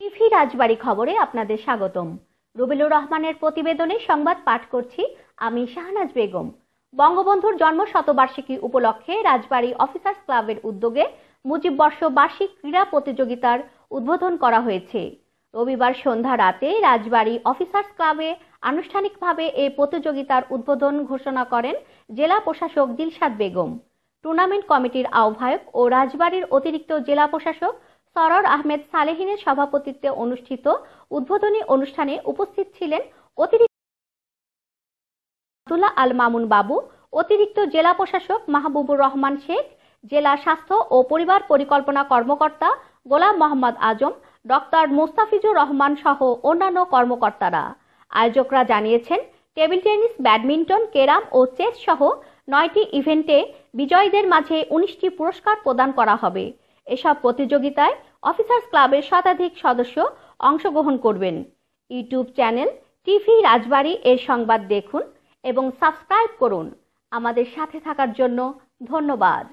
TV রাজবাড়ী খবরে আপনাদের স্বাগতম। রুবেলুর রহমানের প্রতিবেদনে সংবাদ পাঠ করছি আমি শাহনাজ বেগম। বঙ্গবন্ধুর জন্ম শতবার্ষিকী উপলক্ষে রাজবাড়ী অফিসার্স ক্লাবের উদ্যোগে মুজিববর্ষ বার্ষিক ক্রীড়া প্রতিযোগিতার উদ্বোধন করা হয়েছে। রবিবার সন্ধ্যা রাতে রাজবাড়ী অফিসার্স ক্লাবে আনুষ্ঠানিকভাবে এই প্রতিযোগিতার উদ্বোধন ঘোষণা করেন জেলা প্রশাসক দিলশাদ বেগম। টুর্নামেন্ট কমিটির আহ্বায়ক ও রাজবাড়ীর অতিরিক্ত জেলা প্রশাসক সরর আহমেদ সালেহিনের সভাপতিত্বে অনুষ্ঠিত উদ্বোধনী অনুষ্ঠানে উপস্থিত ছিলেন অতিরিক্ত আব্দুল্লাহ আল মামুন বাবু, অতিরিক্ত জেলা প্রশাসক মাহবুবুর রহমান শেখ, জেলা স্বাস্থ্য ও পরিবার পরিকল্পনা কর্মকর্তা গোলাম মোহাম্মদ আজম, ডক্টর মোস্তাফিজুর রহমান সহ অন্যান্য কর্মকর্তারা। আয়োজকরা জানিয়েছেন, টেবিল টেনিস, ব্যাডমিন্টন, ক্যারাম ও চেস সহ 9টি ইভেন্টে বিজয়ীদের মাঝে 19টি পুরস্কার প্রদান করা হবে। এসব প্রতিযোগিতায় অফিসার্স ক্লাবের শতাধিক সদস্য অংশগ্রহণ করবেন। ইউটিউব চ্যানেল টিভি রাজবাড়ী এর সংবাদ দেখুন এবং সাবস্ক্রাইব করুন। আমাদের সাথে থাকার জন্য ধন্যবাদ।